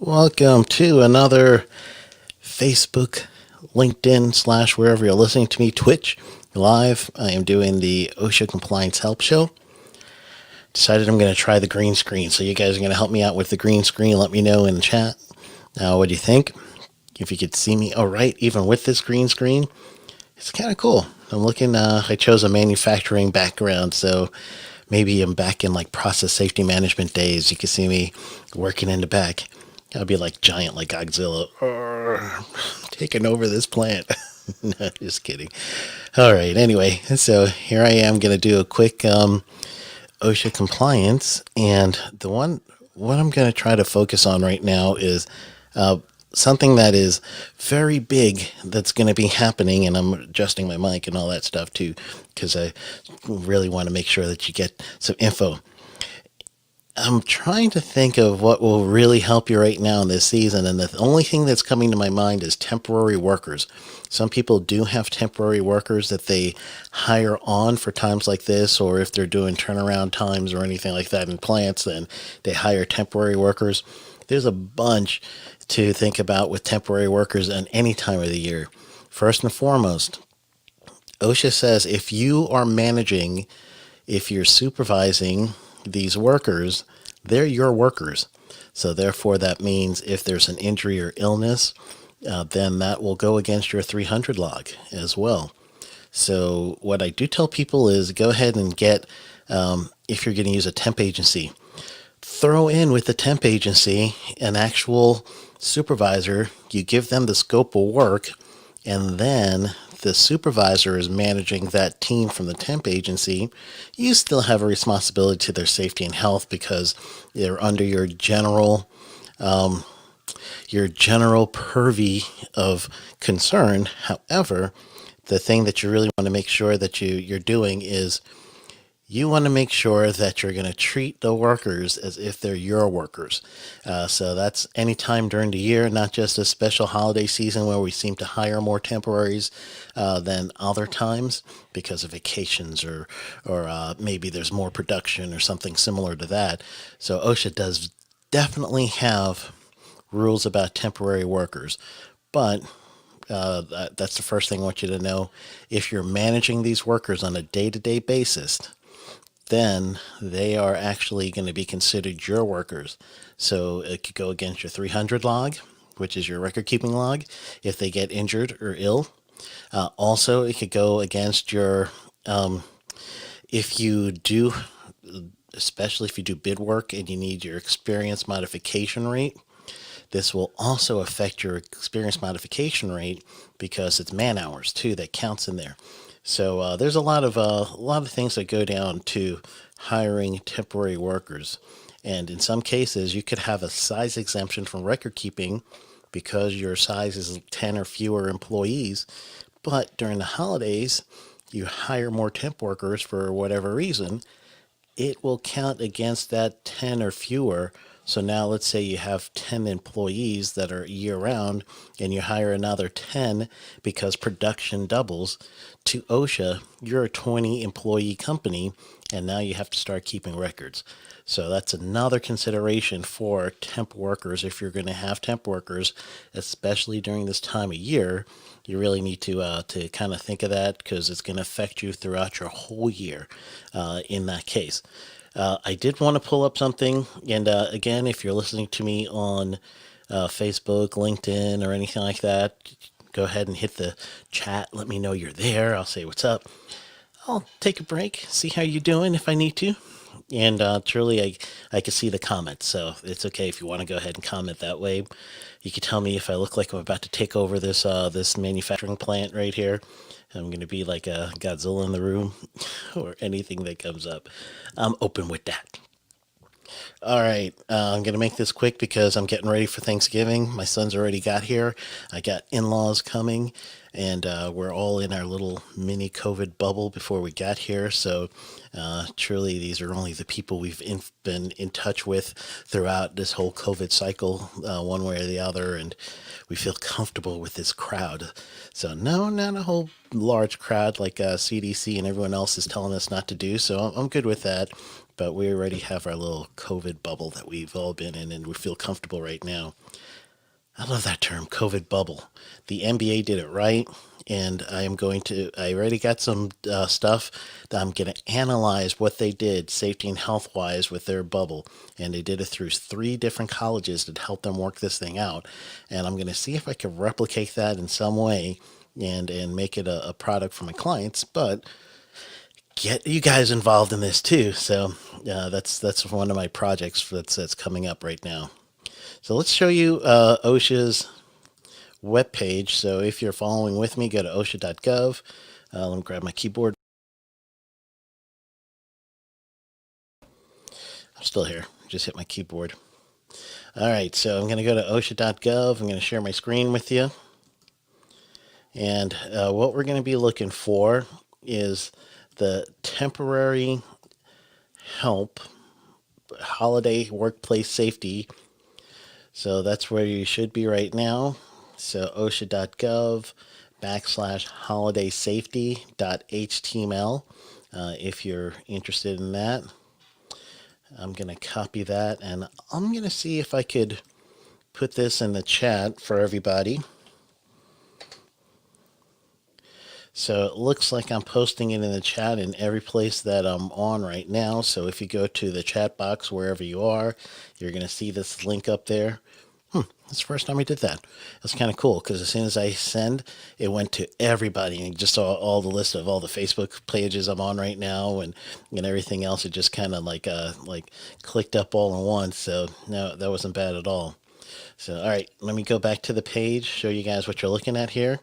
Welcome to another Facebook, LinkedIn / wherever you're listening to me, Twitch live. I am doing the OSHA Compliance Help Show. Decided I'm going to try the green screen, so you guys are going to help me out with the green screen. Let me know in the chat. Now, what do you think? If you could see me all right, even with this green screen, it's kind of cool. I'm looking, I chose a manufacturing background, so maybe I'm back in like process safety management days. You can see me working in the back. I'll be like giant, like Godzilla, taking over this plant. No, just kidding. All right. Anyway, so here I am going to do a quick OSHA compliance, and what I'm going to try to focus on right now is something that is very big that's going to be happening, and I'm adjusting my mic and all that stuff too, because I really want to make sure that you get some info. I'm trying to think of what will really help you right now in this season, and the only thing that's coming to my mind is temporary workers. Some people do have temporary workers that they hire on for times like this, or if they're doing turnaround times or anything like that in plants, then they hire temporary workers. There's a bunch to think about with temporary workers at any time of the year. First and foremost, OSHA says if you are managing, if you're supervising these workers, they're your workers. So therefore, that means if there's an injury or illness, then that will go against your 300 log as well. So what I do tell people is go ahead and get, if you're going to use a temp agency, throw in with the temp agency an actual supervisor. You give them the scope of work, and then the supervisor is managing that team from the temp agency. You still have a responsibility to their safety and health because they're under your general purview of concern. However, the thing that you really want to make sure that you're doing is you want to make sure that you're going to treat the workers as if they're your workers. So that's any time during the year, not just a special holiday season where we seem to hire more temporaries than other times because of vacations or maybe there's more production or something similar to that. So OSHA does definitely have rules about temporary workers, but that's the first thing I want you to know. If you're managing these workers on a day-to-day basis, then they are actually going to be considered your workers. So it could go against your 300 log, which is your record keeping log, if they get injured or ill. Also, it could go against your, if you do, especially if you do bid work and you need your experience modification rate. This will also affect your experience modification rate because it's man hours too that counts in there. So there's a lot of things that go down to hiring temporary workers, and in some cases you could have a size exemption from record keeping because your size is 10 or fewer employees. But during the holidays, you hire more temp workers for whatever reason, it will count against that 10 or fewer. So now let's say you have 10 employees that are year round and you hire another 10 because production doubles. To OSHA, you're a 20 employee company and now you have to start keeping records. So that's another consideration for temp workers. If you're going to have temp workers, especially during this time of year, you really need to kind of think of that because it's going to affect you throughout your whole year in that case. I did want to pull up something, and again, if you're listening to me on Facebook, LinkedIn, or anything like that, go ahead and hit the chat. Let me know you're there. I'll say what's up. I'll take a break, see how you're doing if I need to. And truly, I can see the comments, so it's okay if you want to go ahead and comment that way. You can tell me if I look like I'm about to take over this manufacturing plant right here. I'm going to be like a Godzilla in the room or anything that comes up. I'm open with that. All right, I'm going to make this quick because I'm getting ready for Thanksgiving. My son's already got here. I got in-laws coming, and we're all in our little mini COVID bubble before we got here. So truly, these are only the people we've been in touch with throughout this whole COVID cycle, one way or the other, and we feel comfortable with this crowd. So no, not a whole large crowd like CDC and everyone else is telling us not to do. So I'm good with that. but we already have our little COVID bubble that we've all been in, and we feel comfortable right now. I love that term, COVID bubble. The NBA did it right, and I already got some stuff that I'm going to analyze what they did safety and health wise with their bubble. And they did it through 3 different colleges that helped them work this thing out. And I'm going to see if I can replicate that in some way and make it a product for my clients. But get you guys involved in this too. So that's one of my projects that's coming up right now. So let's show you OSHA's webpage. So if you're following with me, go to OSHA.gov. Let me grab my keyboard. I'm still here. Just hit my keyboard. All right, so I'm going to go to OSHA.gov. I'm going to share my screen with you. And what we're going to be looking for is the temporary help holiday workplace safety. So that's where you should be right now. So OSHA.gov /holidaysafety.html. If you're interested in that, I'm going to copy that and I'm going to see if I could put this in the chat for everybody. So it looks like I'm posting it in the chat in every place that I'm on right now. So if you go to the chat box wherever you are, you're going to see this link up there. That's the first time I did that. It's kind of cool because as soon as I send, it went to everybody and just saw all the list of all the Facebook pages I'm on right now and everything else. It just kind of like clicked up all in one. So no, that wasn't bad at all. So all right, let me go back to the page, show you guys what you're looking at here.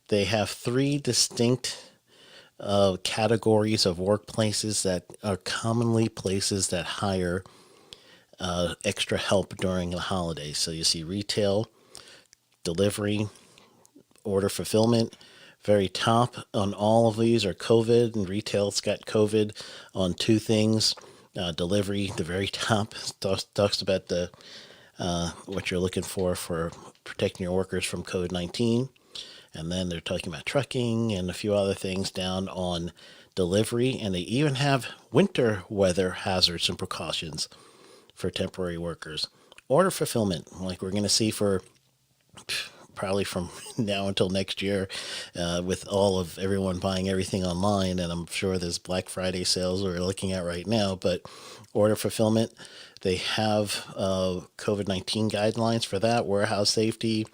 They have 3 distinct categories of workplaces that are commonly places that hire extra help during the holidays. So you see retail, delivery, order fulfillment. Very top on all of these are COVID, and retail's got COVID on 2 things. Delivery, the very top, talks about the what you're looking for protecting your workers from COVID-19. And then they're talking about trucking and a few other things down on delivery. And they even have winter weather hazards and precautions for temporary workers. Order fulfillment, like we're going to see for probably from now until next year, with all of everyone buying everything online. And I'm sure there's Black Friday sales we're looking at right now. But order fulfillment, they have COVID-19 guidelines for that, warehouse safety,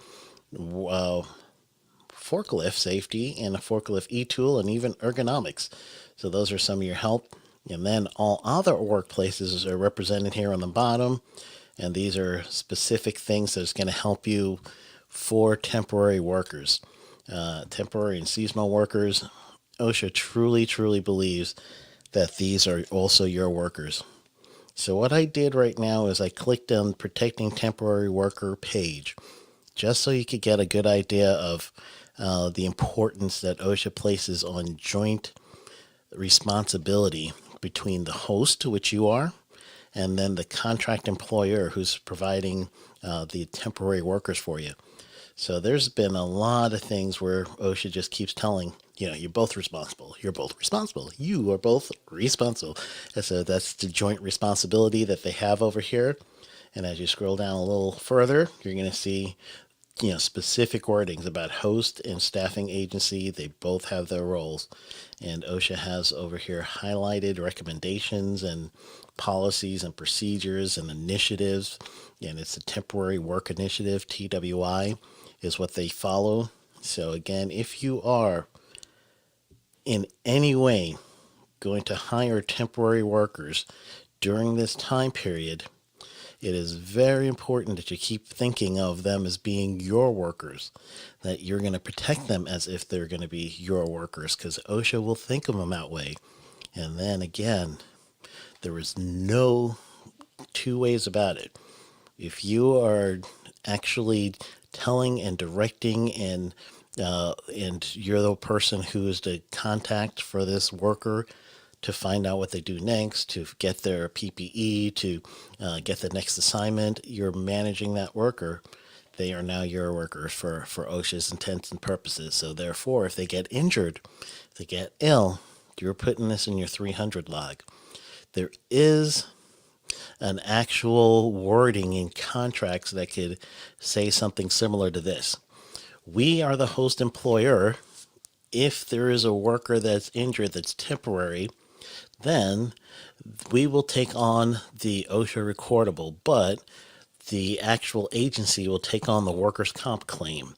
forklift safety, and a forklift e-tool, and even ergonomics. So those are some of your help. And then all other workplaces are represented here on the bottom. And these are specific things that's going to help you for temporary workers, temporary and seasonal workers. OSHA truly, truly believes that these are also your workers. So what I did right now is I clicked on Protecting Temporary Worker page, just so you could get a good idea of the importance that OSHA places on joint responsibility between the host, which you are, and then the contract employer who's providing the temporary workers for you. So there's been a lot of things where OSHA just keeps telling, you're both responsible. You're both responsible. You are both responsible. And so that's the joint responsibility that they have over here. And as you scroll down a little further, you're going to see specific wordings about host and staffing agency. They both have their roles. And OSHA has over here highlighted recommendations and policies and procedures and initiatives. And it's a temporary work initiative, TWI, is what they follow. So again, if you are in any way going to hire temporary workers during this time period, it is very important that you keep thinking of them as being your workers, that you're going to protect them as if they're going to be your workers, because OSHA will think of them that way. And then again, there is no 2 ways about it. If you are actually telling and directing and you're the person who is the contact for this worker to find out what they do next, to get their PPE, to get the next assignment, you're managing that worker. They are now your workers for OSHA's intents and purposes. So therefore, if they get injured, if they get ill, you're putting this in your 300 log. there is an actual wording in contracts that could say something similar to this. We are the host employer. If there is a worker that's injured that's temporary, then we will take on the OSHA recordable, but the actual agency will take on the workers' comp claim.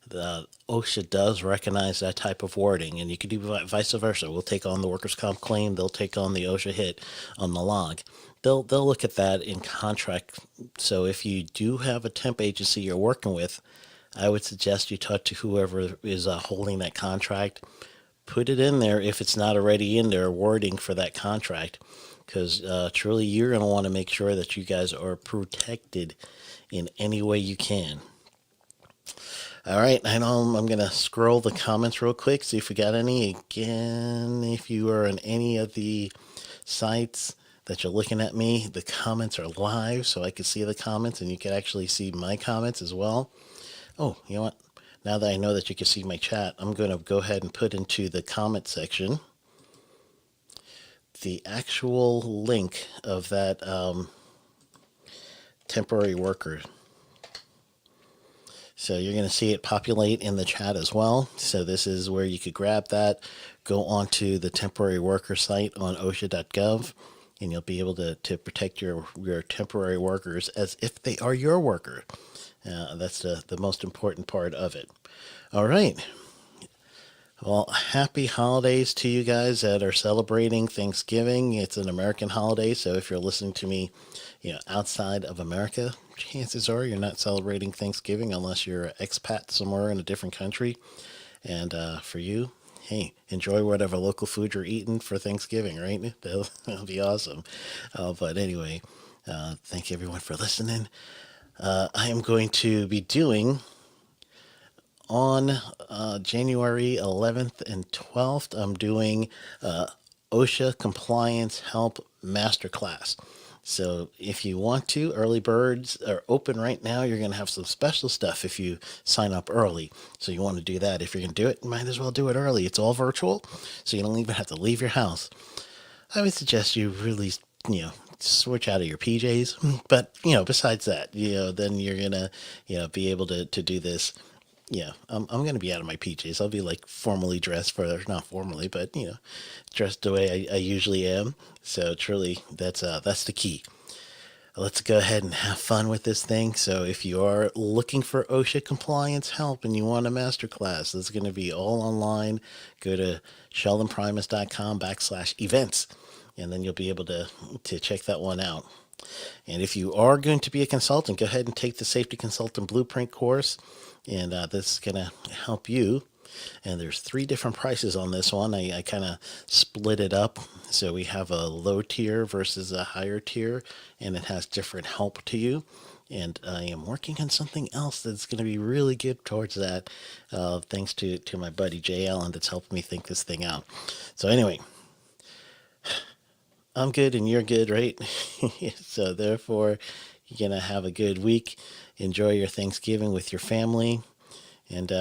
The OSHA does recognize that type of wording, and you can do vice versa. We'll take on the workers' comp claim. They'll take on the OSHA hit on the log. They'll look at that in contract. So if you do have a temp agency you're working with, I would suggest you talk to whoever is holding that contract. Put it in there if it's not already in there, wording for that contract, because truly you're going to want to make sure that you guys are protected in any way you can. All right, I know I'm going to scroll the comments real quick, see if we got any. Again, if you are on any of the sites that you're looking at me, the comments are live, so I can see the comments, and you can actually see my comments as well. Oh, you know what? Now that I know that you can see my chat, I'm going to go ahead and put into the comment section the actual link of that temporary worker. So you're going to see it populate in the chat as well. So this is where you could grab that, go onto the temporary worker site on OSHA.gov, and you'll be able to protect your temporary workers as if they are your worker. That's the most important part of it. All right. Well, happy holidays to you guys that are celebrating Thanksgiving. It's an American holiday, so if you're listening to me, outside of America, chances are you're not celebrating Thanksgiving unless you're an expat somewhere in a different country. And for you, hey, enjoy whatever local food you're eating for Thanksgiving, right? That'll be awesome. But anyway, thank you everyone for listening. I am going to be doing on January 11th and 12th, I'm doing OSHA Compliance Help Masterclass. So if you want to, early birds are open right now. You're going to have some special stuff if you sign up early. So you want to do that. If you're going to do it, might as well do it early. It's all virtual, so you don't even have to leave your house. I would suggest you really, switch out of your PJs. But, besides that, then you're going to, be able to do this. Yeah, I'm going to be out of my PJs. I'll be like formally dressed not formally, but, dressed the way I usually am. So truly, that's the key. Let's go ahead and have fun with this thing. So if you are looking for OSHA compliance help and you want a masterclass, it's going to be all online. Go to sheldonprimus.com/events, and then you'll be able to check that one out. And if you are going to be a consultant, go ahead and take the Safety Consultant Blueprint course. And this is going to help you. And there's 3 different prices on this one. I kind of split it up. So we have a low tier versus a higher tier, and it has different help to you. And I am working on something else that's going to be really good towards that, thanks to my buddy Jay Allen that's helping me think this thing out. So anyway, I'm good and you're good, right? So therefore, you're going to have a good week. Enjoy your Thanksgiving with your family. And